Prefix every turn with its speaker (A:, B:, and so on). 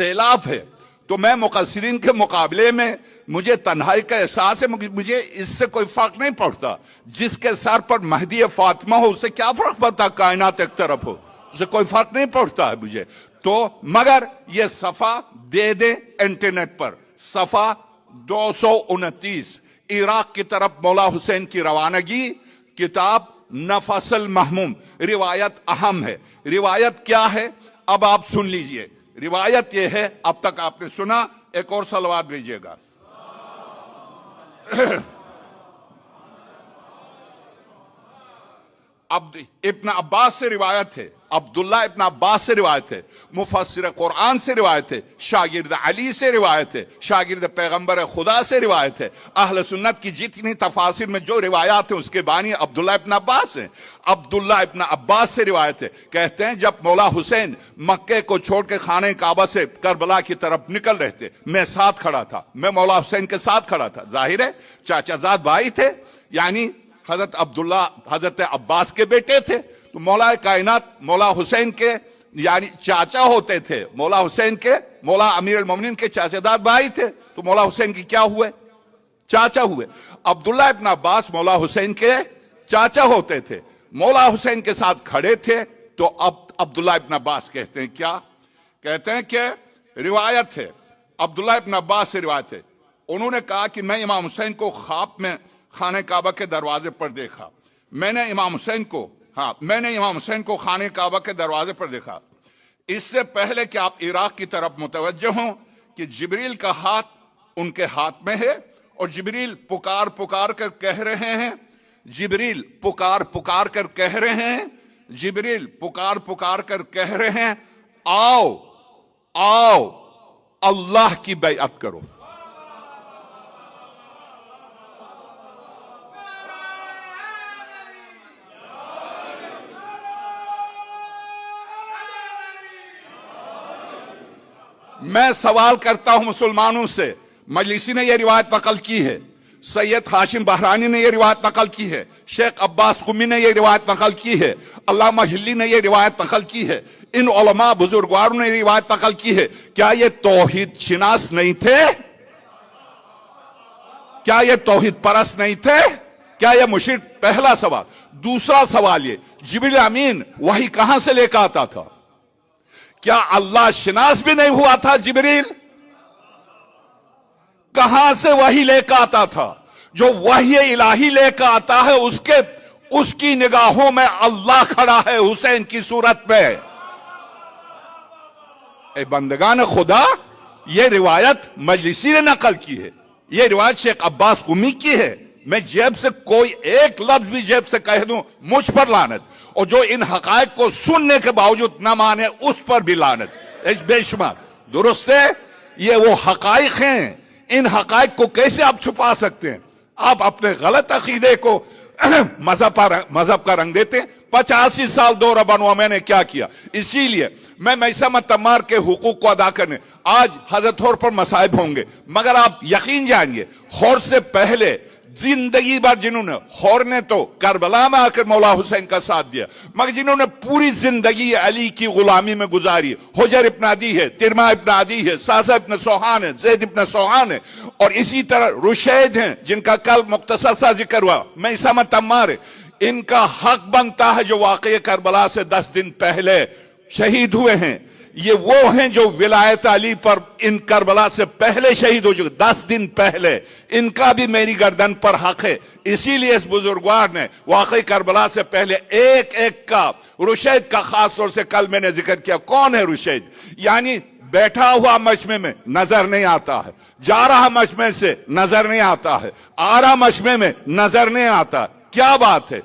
A: सैलाब है। तो मैं मुकस्सिरीन के मुकाबले में मुझे तन्हाई का एहसास है, मुझे इससे कोई फर्क नहीं पड़ता। जिसके सर पर महदी फातिमा हो उससे क्या फर्क पड़ता, कायनात एक तरफ हो, उससे कोई फर्क नहीं पड़ता है मुझे। तो मगर ये सफा दे दे इंटरनेट पर, सफा 229 इराक की तरफ मौला हुसैन की रवानगी, किताब नफसल महमूम। रिवायत अहम है। रिवायत क्या है अब आप सुन लीजिए। रिवायत यह है, अब तक आपने सुना, एक और सलवात भेजिएगा। अब इब्न अब्बास से रिवायत है, अब्दुल्ला इब्न अब्बास से रिवायत है, मुफस्सिर कुरान से रिवायत है, शागिर्द अली से रिवायत है, शागिर्द पैगंबर खुदा से रिवायत है। अहले सुन्नत की जितनी तफासिर में जो रिवायात है उसके बानी अब्दुल्ला इब्न अब्बास हैं। अब्दुल्ला इब्न अब्बास से रिवायत है, कहते हैं जब मौला हुसैन मक्के को छोड़ के खाने काबा से करबला की तरफ निकल रहे थे, मैं साथ खड़ा था, मैं मौला हुसैन के साथ खड़ा था। जाहिर है चाचाजाद भाई थे, यानी हजरत अब्दुल्ला हजरत अब्बास के बेटे थे। तो मौला कायनात मौला हुसैन के यानी चाचा होते थे, मौला हुसैन के, मौला अमीर अल-मोमिनीन के चाचादाद भाई थे। तो मौला हुसैन की क्या हुए, चाचा हुए। अब्दुल्ला इब्न अब्बास मौला हुसैन के चाचा होते थे, मौला हुसैन के साथ खड़े थे। तो अब अब्दुल्ला इब्न अब्बास कहते हैं, क्या कहते हैं कि रिवायत है, अब्दुल्ला इब्न अब्बास से रिवायत है, उन्होंने कहा कि मैं इमाम हुसैन को ख्वाब में खाने काबा के दरवाजे पर देखा। मैंने इमाम हुसैन को खाने काबा के दरवाजे पर देखा। इससे पहले कि आप इराक की तरफ मुतवज्जह हों कि जिब्रील का हाथ उनके हाथ में है और जिब्रील पुकार पुकार कर कह रहे हैं, जिब्रील पुकार पुकार कर कह रहे हैं, जिब्रील पुकार पुकार कर कह रहे हैं, आओ आओ अल्लाह की बैअत करो। मैं सवाल करता हूं मुसलमानों से, मजलिसी ने यह रिवायत नकल की है, सैयद हाशिम बहरानी ने यह रिवायत नकल की है, शेख अब्बास कुमी ने यह रिवायत नकल की है, अल्लामा हिल्ली ने यह रिवायत नकल की है, इन उलमा बुजुर्गवारों ने रिवायत नकल की है। क्या ये तौहीद शिनास नहीं थे? क्या ये तौहीद परस्त नहीं थे? क्या ये मुशरिक? पहला सवाल। दूसरा सवाल ये, जिब्रील अमीन वही कहां से लेकर आता था? क्या अल्लाह शिनास भी नहीं हुआ था जिब्रील? कहां से वही लेकर आता था? जो वही इलाही लेकर आता है उसकी निगाहों में अल्लाह खड़ा है हुसैन की सूरत में। ए बंदगान खुदा, यह रिवायत मजलिसी ने नकल की है, यह रिवायत शेख अब्बास कुमी की है। मैं जेब से कोई एक लफ्ज भी जेब से कह दूं, मुझ पर लानत, और जो इन हकायक को सुनने के बावजूद न माने उस पर भी लानत बेशुमार। दुरुस्त है, ये वो हकायक हैं, इन हकायक को कैसे आप छुपा सकते हैं? आप अपने गलत अकीदे को मजहब का रंग देते हैं। 85 साल दौरा बनवा मैंने क्या किया, इसीलिए मैं मैसम तम्मार के हुकूक को अदा करने, आज हजरत हौर पर मसाइब होंगे, मगर आप यकीन जानिए हौर से पहले जिंदगी भर जिन्होंने, हौर ने तो करबला में आकर मौला हुसैन का साथ दिया, मगर जिन्होंने पूरी जिंदगी अली की गुलामी में गुजारी, हुजर इब्न अदी है, तिरमा इब्न अदी है, सासा इब्न सोहान है, जैद इब्न सोहान है, और इसी तरह रुशैद हैं जिनका कल मुख्तसर सा जिक्र हुआ, मैसम तम्मार है। इनका हक बनता है जो वाकई करबला से 10 दिन पहले शहीद हुए हैं। ये वो हैं जो विलायत अली पर इन करबला से पहले शहीद हो चुके, 10 दिन पहले। इनका भी मेरी गर्दन पर हक है। इसीलिए इस बुजुर्गवार ने वाकई करबला से पहले एक एक का, रुशैद का खास तौर से कल मैंने जिक्र किया। कौन है रुशैद? यानी बैठा हुआ मजमे में नजर नहीं आता है, जा रहा मजमे से नजर नहीं आता है, आ रहा मजमे में नजर नहीं आता। क्या बात है?